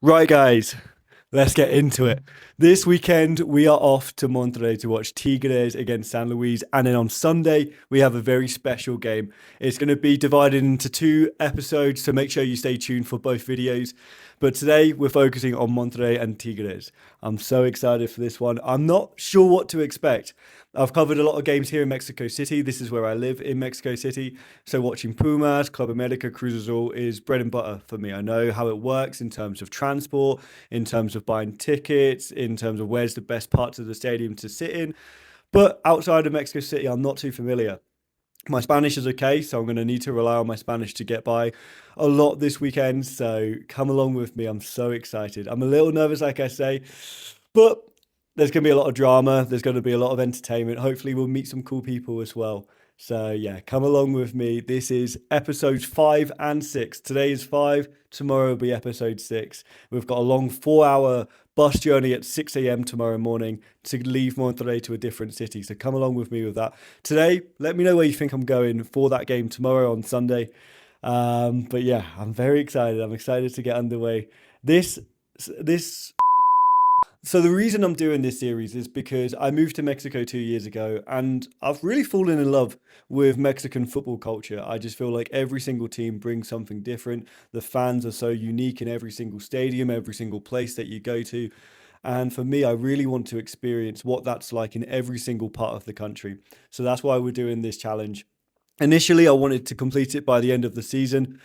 Right, guys, let's get into it. This weekend, we are off to Monterrey to watch Tigres against San Luis. And then on Sunday, we have a very special game. It's going to be divided into two episodes, so make sure you stay tuned for both videos. But today, we're focusing on Monterrey and Tigres. I'm so excited for this one. I'm not sure what to expect. I've covered a lot of games here in Mexico City. This is where I live in Mexico City. So watching Pumas, Club America, Cruz Azul is bread and butter for me. I know how it works in terms of transport, in terms of buying tickets, in terms of where's the best parts of the stadium to sit in. But outside of Mexico City, I'm not too familiar. My Spanish is okay, so I'm going to need to rely on my Spanish to get by a lot this weekend. So come along with me. I'm so excited. I'm a little nervous, like I say, but there's going to be a lot of drama. There's going to be a lot of entertainment. Hopefully, we'll meet some cool people as well. So, yeah, come along with me. This is episodes 5 and 6. Today is 5. Tomorrow will be episode 6. We've got a long 4 hour bus journey at 6 a.m. tomorrow morning to leave Monterrey to a different city. So, come along with me with that. Today, let me know where you think I'm going for that game tomorrow on Sunday. But yeah, I'm very excited. I'm excited to get underway. This so the reason I'm doing this series is because I moved to Mexico 2 years ago and I've really fallen in love with Mexican football culture. I just feel like every single team brings something different. The fans are so unique in every single stadium, every single place that you go to. And for me, I really want to experience what that's like in every single part of the country. So that's why we're doing this challenge. Initially, I wanted to complete it by the end of the season.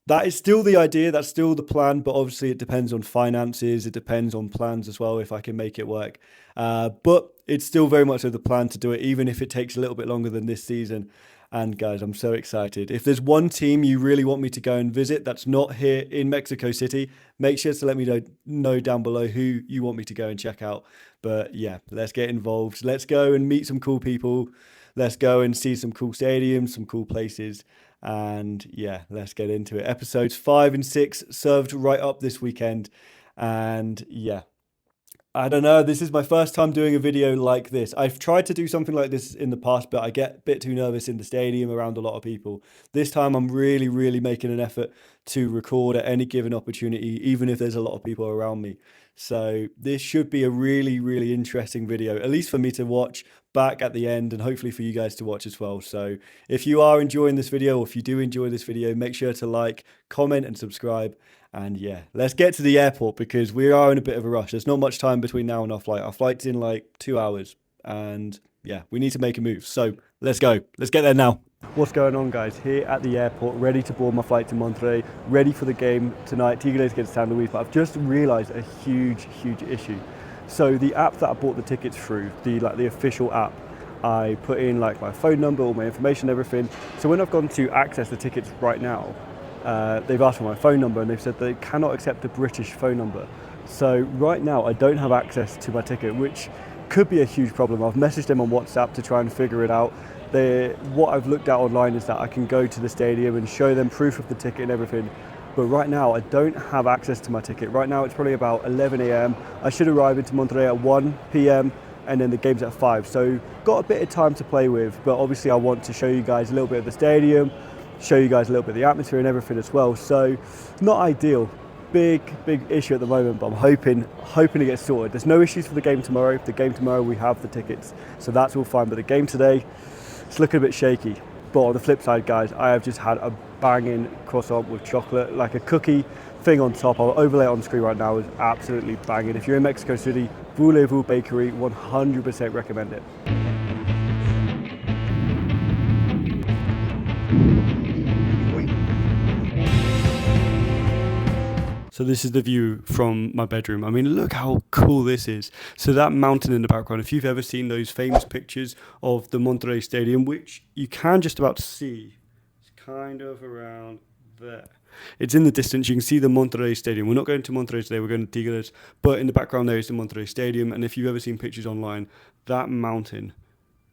That is still the idea, that's still the plan, but obviously it depends on finances, it depends on plans as well, if I can make it work. But it's still very much of the plan to do it, even if it takes a little bit longer than this season. And guys, I'm so excited. If there's one team you really want me to go and visit that's not here in Mexico City, make sure to let me know down below who you want me to go and check out. But yeah, let's get involved. Let's go and meet some cool people. Let's go and see some cool stadiums, some cool places. And yeah, let's get into it. Episodes 5 and 6 served right up this weekend. And yeah, I don't know. This is my first time doing a video like this. I've tried to do something like this in the past, but I get a bit too nervous in the stadium around a lot of people. This time, I'm really, really making an effort to record at any given opportunity, even if there's a lot of people around me. So, this should be a really, really interesting video, at least for me to watch back at the end and hopefully for you guys to watch as well. So, if you are enjoying this video, or if you do enjoy this video, make sure to like, comment, and subscribe. And yeah, let's get to the airport because we are in a bit of a rush. There's not much time between now and our flight. Our flight's in like 2 hours. And yeah, we need to make a move. So let's go. Let's get there now. What's going on, guys? Here at the airport, ready to board my flight to Monterrey, ready for the game tonight, Tigres against San Luis. But I've just realized a huge, huge issue. So the app that I bought the tickets through, the official app, I put in like my phone number, all my information, everything. So when I've gone to access the tickets right now, they've asked for my phone number and they've said they cannot accept a British phone number. So right now I don't have access to my ticket, which could be a huge problem. I've messaged them on WhatsApp to try and figure it out. What I've looked at online is that I can go to the stadium and show them proof of the ticket and everything. But right now I don't have access to my ticket. Right now it's probably about 11 a.m. I should arrive into Monterrey at 1 p.m. and then the game's at 5. So got a bit of time to play with, but obviously I want to show you guys a little bit of the stadium, show you guys a little bit of the atmosphere and everything as well. So not ideal. Big issue at the moment, but I'm hoping to get sorted. There's no issues for the game tomorrow. The game tomorrow we have the tickets, so that's all fine. But the game today, it's looking a bit shaky. But on the flip side, guys, I have just had a banging croissant with chocolate, like a cookie thing on top. I'll overlay it on screen right now. It's absolutely banging. If you're in Mexico City, Voulez-Vous Bakery, 100% recommend it. So this is the view from my bedroom. I mean, look how cool this is. So that mountain in the background, if you've ever seen those famous pictures of the Monterrey Stadium, which you can just about see, it's kind of around there. It's in the distance. You can see the Monterrey Stadium. We're not going to Monterrey today. We're going to Tigres. But in the background there is the Monterrey Stadium. And if you've ever seen pictures online, that mountain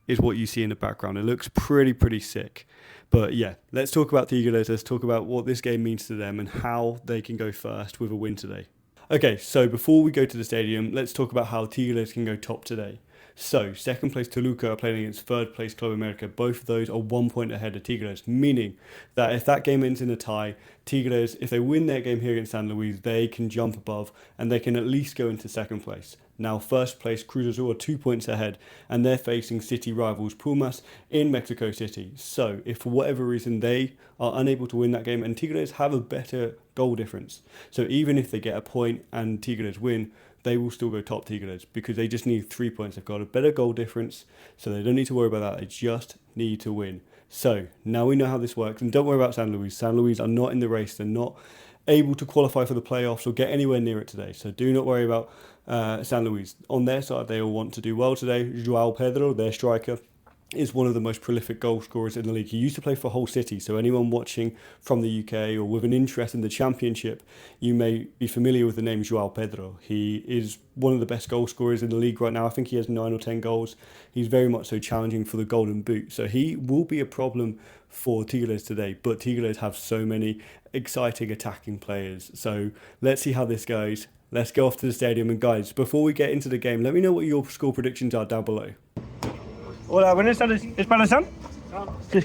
is what you see in the background. It looks pretty sick. But yeah, let's talk about Tigres. Let's talk about what this game means to them and how they can go first with a win today. Okay, so before we go to the stadium, let's talk about how Tigres can go top today. So, second place Toluca are playing against third place Club America. Both of those are 1 point ahead of Tigres, meaning that if that game ends in a tie, Tigres, if they win their game here against San Luis, they can jump above and they can at least go into second place. Now, first place Cruz Azul are 2 points ahead, and they're facing city rivals Pumas in Mexico City. So, if for whatever reason they are unable to win that game, and Tigres have a better goal difference, so even if they get a point and Tigres win, they will still go top Tigres because they just need 3 points. They've got a better goal difference, so they don't need to worry about that. They just need to win. So now we know how this works, and don't worry about San Luis. San Luis are not in the race. They're not able to qualify for the playoffs or get anywhere near it today. So do not worry about San Luis. On their side, they all want to do well today. João Pedro, their striker, is one of the most prolific goal scorers in the league. He used to play for Hull City, so anyone watching from the UK or with an interest in the Championship, you may be familiar with the name João Pedro. He is one of the best goal scorers in the league right now. I think he has 9 or 10 goals. He's very much so challenging for the Golden Boot, so he will be a problem for Tigres today, but Tigres have so many exciting attacking players. So let's see how this goes. Let's go off to the stadium, and guys, before we get into the game, let me know what your score predictions are down below. Hola, buenas tardes. ¿Es para Sam? Sí.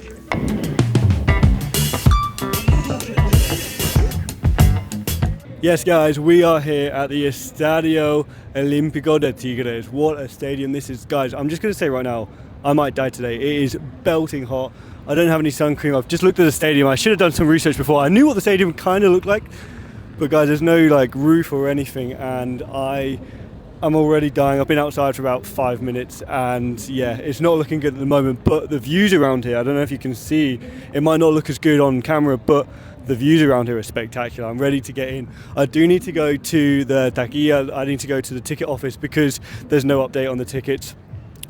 Yes, guys, we are here at the Estadio Olímpico de Tigres. What a stadium this is. Guys, I'm just going to say right now, I might die today. It is belting hot. I don't have any sun cream. I've just looked at the stadium. I should have done some research before. I knew what the stadium kind of looked like, but guys, there's no like roof or anything, and I'm already dying. I've been outside for about 5 minutes, and yeah, it's not looking good at the moment, but the views around here, I don't know if you can see, it might not look as good on camera, but the views around here are spectacular. I'm ready to get in. I do need to go to the taquilla. I need to go to the ticket office because there's no update on the tickets.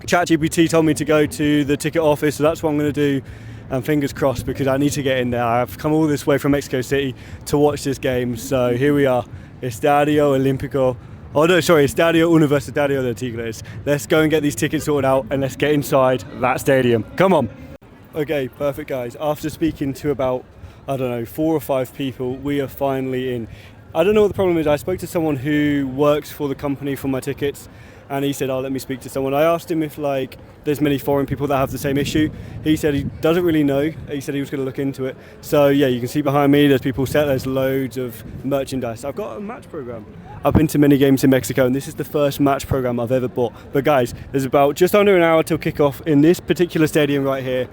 ChatGPT told me to go to the ticket office, so that's what I'm going to do, and fingers crossed because I need to get in there. I've come all this way from Mexico City to watch this game, so here we are, Estadio Olímpico. Oh no, sorry, Estadio Universitario de Tigres. Let's go and get these tickets sorted out and let's get inside that stadium. Come on. Okay, perfect guys. After speaking to about, 4 or 5 people, we are finally in. I don't know what the problem is. I spoke to someone who works for the company for my tickets, and he said, let me speak to someone. I asked him if there's many foreign people that have the same issue. He said he doesn't really know. He said he was going to look into it. So yeah, you can see behind me, there's people set, there's loads of merchandise. I've got a match program. I've been to many games in Mexico, and this is the first match program I've ever bought. But guys, there's about just under an hour till kickoff in this particular stadium right here.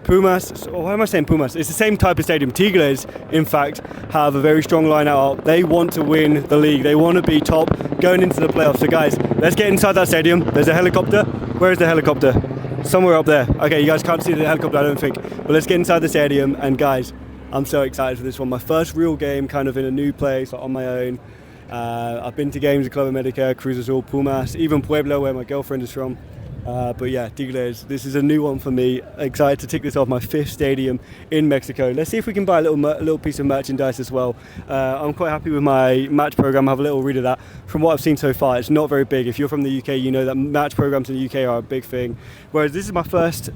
Pumas, why am I saying Pumas? It's the same type of stadium. Tigres, in fact, have a very strong line out. They want to win the league. They want to be top going into the playoffs. So guys, let's get inside that stadium. There's a helicopter. Where is the helicopter? Somewhere up there. Okay, you guys can't see the helicopter, I don't think. But let's get inside the stadium. And guys, I'm so excited for this one. My first real game kind of in a new place, on my own. I've been to games at Club America, Cruz Azul, Pumas, even Puebla, where my girlfriend is from. But yeah, Tigres, this is a new one for me. Excited to tick this off, my 5th stadium in Mexico. Let's see if we can buy a little piece of merchandise as well. I'm quite happy with my match program. I have a little read of that. From what I've seen so far, it's not very big. If you're from the UK, you know that match programs in the UK are a big thing. Whereas this is my first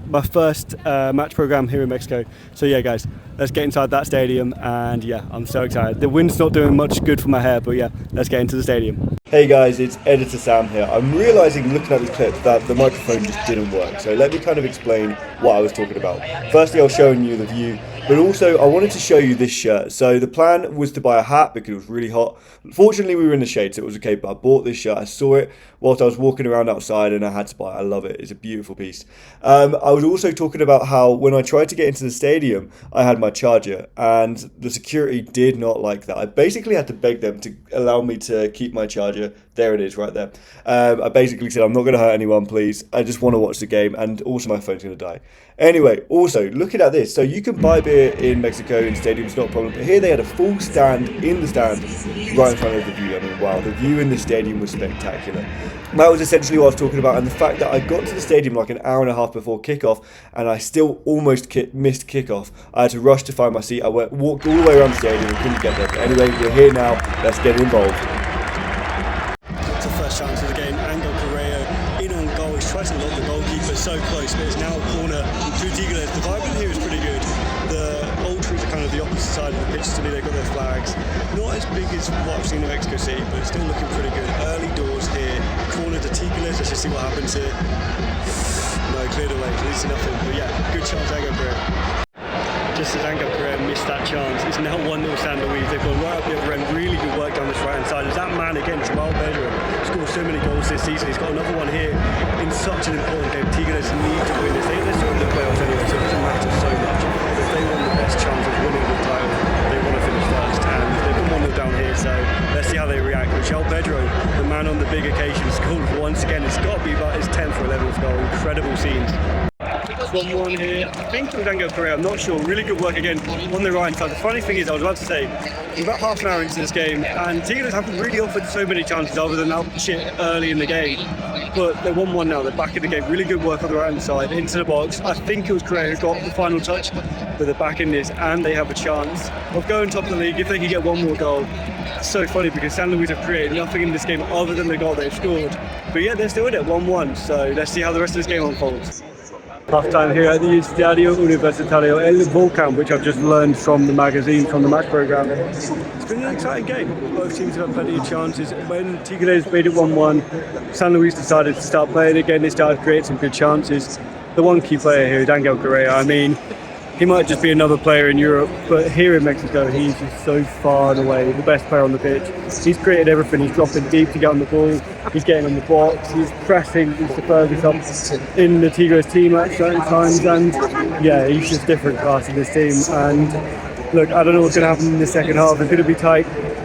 match program here in Mexico. So yeah, guys, let's get inside that stadium. And yeah, I'm so excited. The wind's not doing much good for my hair, but yeah, let's get into the stadium. Hey guys, it's Editor Sam here. I'm realising looking at this clip that the microphone just didn't work, so let me kind of explain what I was talking about. Firstly, I was showing you the view, but also I wanted to show you this shirt. So the plan was to buy a hat because it was really hot. Fortunately, we were in the shade, so it was okay, but I bought this shirt. I saw it whilst I was walking around outside and I had to buy it. I love it. It's a beautiful piece. I was also talking about how when I tried to get into the stadium, I had my charger, and the security did not like that. I basically had to beg them to allow me to keep my charger. There it is right there. I basically said, I'm not going to hurt anyone, please. I just want to watch the game, and also my phone's going to die. Anyway, also, looking at this. So you can buy beer in Mexico in stadiums, not a problem. But here they had a full stand in the stand right in front of the view. I mean, wow, the view in the stadium was spectacular. That was essentially what I was talking about, and the fact that I got to the stadium like an hour and a half before kickoff, and I still almost missed kickoff. I had to rush to find my seat. I walked all the way around the stadium and couldn't get there. But anyway, we're here now. Let's get involved. First chance of the game, Angel Correa in on goal. He's tried to lock the goalkeeper so close, but it's now a corner to Tigres. The vibe in here is pretty good. The old trees are kind of the opposite side side of the pitch to me. They've got their flags. Not as big as what I've seen in Mexico City, but it's still looking pretty good. Early doors here. Corner to Tigres. Let's just see what happens here. No, cleared away. Leads to nothing. But yeah, good chance, Angel Pereira. Just as Angel Pereira missed that chance, it's now 1-0 San Luis. They've gone right up the other end. Really good work down this right-hand side. As that man again, João Pedro, scored so many goals this season. He's got another one here in such an important game. Tigres need to win this. They're still in the playoffs anyway, so it doesn't matter so much. If they want the best chance of winning the title, they want to finish first. And they've got 1-0 down here, so let's see how they react. João Pedro, the man on the big occasion, scored once again. It's got to be about his 10th or 11th goal. Incredible scenes. 1-1 here. I think it was Angel Pereira, I'm not sure. Really good work again on the right side. The funny thing is, I was about to say, we're about half an hour into this game, and Tigres haven't really offered so many chances other than out shit early in the game. But they're 1-1 now, they're back in the game. Really good work on the right hand side, into the box. I think it was Pereira who got the final touch with the back in this, and they have a chance of going top of the league if they can get one more goal. It's so funny because San Luis have created nothing in this game other than the goal they've scored. But yeah, they're still in it, 1-1. So let's see how the rest of this game unfolds. Half time here at the Estadio Universitario, El Volcán, which I've just learned from the magazine, from the match programme. It's been an exciting game. Both teams have had plenty of chances. When Tigres made it 1-1, San Luis decided to start playing again. They started creating some good chances. The one key player here is Angel Pereira. I mean, he might just be another player in Europe, but here in Mexico, he's just so far and away the best player on the pitch. He's created everything. He's dropping deep to get on the ball. He's getting on the box. He's pressing. He's the furthest up in the Tigres team at certain times. And yeah, he's just different class in this team. And look, I don't know what's going to happen in the second half. It's going to be tight.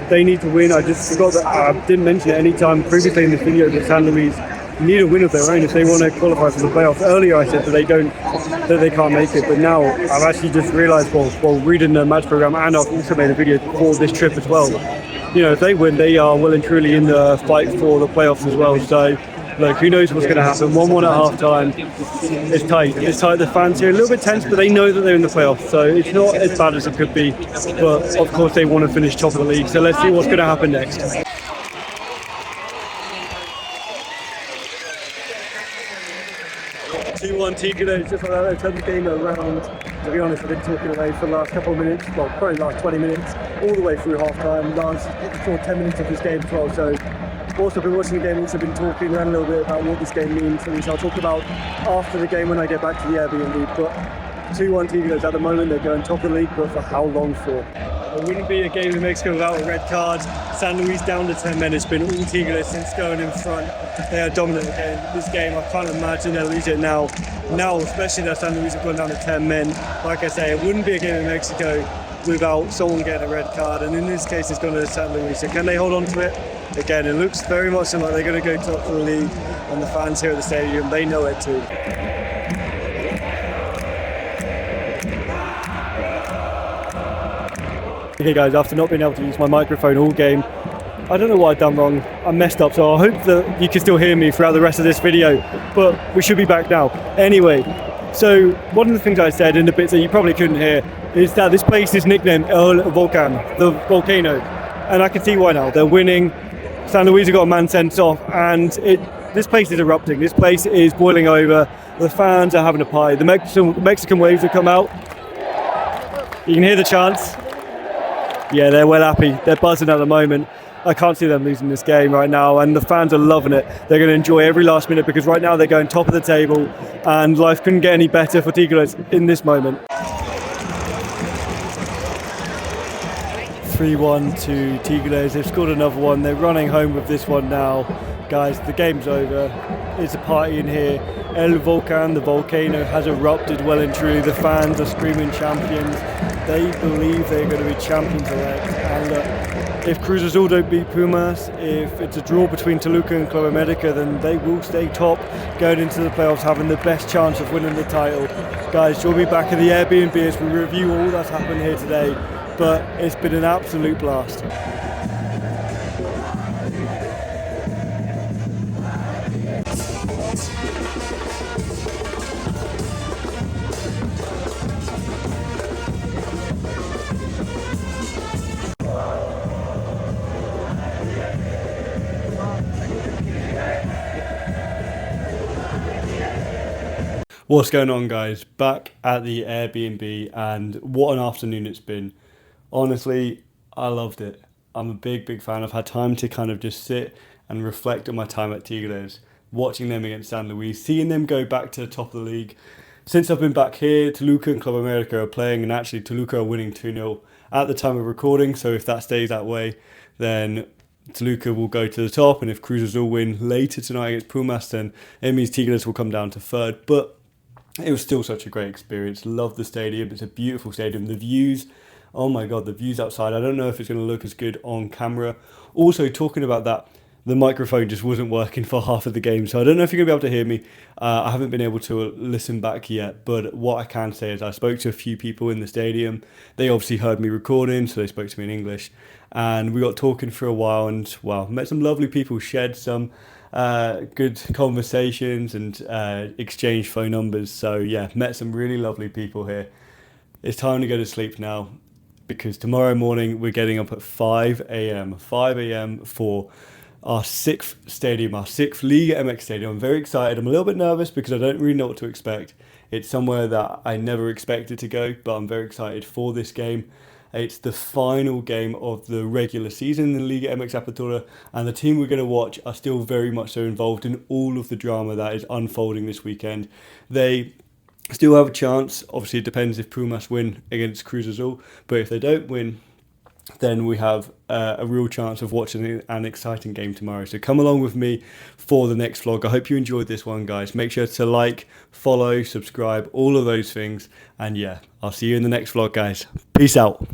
They need to win. I just forgot that I didn't mention it any time previously in this video that San Luis need a win of their own if they want to qualify for the playoffs. Earlier I said that they can't make it, but now I've actually just realised while reading the match programme, and I've also made a video for this trip as well. You know, if they win, they are well and truly in the fight for the playoffs as well. So look, who knows what's going to happen. 1-1 at half time. It's tight. It's tight. The fans here are a little bit tense, but they know that they're in the playoffs, so it's not as bad as it could be. But of course they want to finish top of the league, so let's see what's going to happen next. 2-1 Tigres, just like that. They turned the game around. To be honest, I've been talking away for the last couple of minutes, well, probably the last 20 minutes, all the way through half time. Last 10 minutes of this game as well. So, also been watching the game, also been talking around a little bit about what this game means, which I'll talk about after the game when I get back to the Airbnb. But 2-1 Tigres at the moment, they're going top of the league, but for how long for? It wouldn't be a game in Mexico without a red card. San Luis down to 10 men. It's been all Tigres since going in front. They are dominant again. This game, I can't imagine they'll lose it now. Now, especially that San Luis have gone down to 10 men. Like I say, it wouldn't be a game in Mexico without someone getting a red card. And in this case, it's gone to San Luis. So can they hold on to it? Again, it looks very much like they're going to go top of the league. And the fans here at the stadium, they know it too. Okay guys, after not being able to use my microphone all game, I don't know what I've done wrong. I messed up, so I hope that you can still hear me throughout the rest of this video, but we should be back now. Anyway, so one of the things I said in the bits that you probably couldn't hear is that this place is nicknamed El Volcán, the volcano, and I can see why now. They're winning, San Luis have got a man sent off, and this place is erupting. This place is boiling over. The fans are having a pie. The Mexican waves have come out. You can hear the chants. Yeah, they're well happy. They're buzzing at the moment. I can't see them losing this game right now, and the fans are loving it. They're going to enjoy every last minute because right now they're going top of the table, and life couldn't get any better for Tigres in this moment. 3-1 to Tigres. They've scored another one. They're running home with this one now. Guys, the game's over. It's a party in here. El Volcán, the volcano, has erupted well and truly. The fans are screaming champions. They believe they're going to be champions elect. And if Cruz Azul don't beat Pumas, if it's a draw between Toluca and Club America, then they will stay top, going into the playoffs, having the best chance of winning the title. Guys, you'll be back at the Airbnb as we review all that's happened here today. But it's been an absolute blast. What's going on, guys? Back at the Airbnb, and what an afternoon it's been. Honestly, I loved it. I'm a big fan. I've had time to kind of just sit and reflect on my time at Tigres, watching them against San Luis, seeing them go back to the top of the league. Since I've been back here, Toluca and Club America are playing, and actually Toluca are winning 2-0 at the time of recording. So if that stays that way, then Toluca will go to the top, and if Cruz Azul win later tonight against Pumas, then it means Tigres will come down to third. But it was still such a great experience. Love the stadium. It's a beautiful stadium. The views, oh my God, the views outside. I don't know if it's going to look as good on camera. Also, talking about that, the microphone just wasn't working for half of the game. So I don't know if you're going to be able to hear me. I haven't been able to listen back yet. But what I can say is I spoke to a few people in the stadium. They obviously heard me recording, so they spoke to me in English. And we got talking for a while and, wow, met some lovely people, shared some good conversations and exchanged phone numbers. So yeah, met some really lovely people here. It's time to go to sleep now because tomorrow morning we're getting up at 5 a.m. 5 a.m. for our sixth Liga MX stadium. I'm very excited. I'm a little bit nervous because I don't really know what to expect. It's somewhere that I never expected to go, but I'm very excited for this game. It's the final game of the regular season in the Liga MX Apertura, and the team we're going to watch are still very much so involved in all of the drama that is unfolding this weekend. They still have a chance. Obviously, it depends if Pumas win against Cruz Azul, but if they don't win, then we have a real chance of watching an exciting game tomorrow. So come along with me for the next vlog. I hope you enjoyed this one, guys. Make sure to like, follow, subscribe, all of those things. And yeah, I'll see you in the next vlog, guys. Peace out.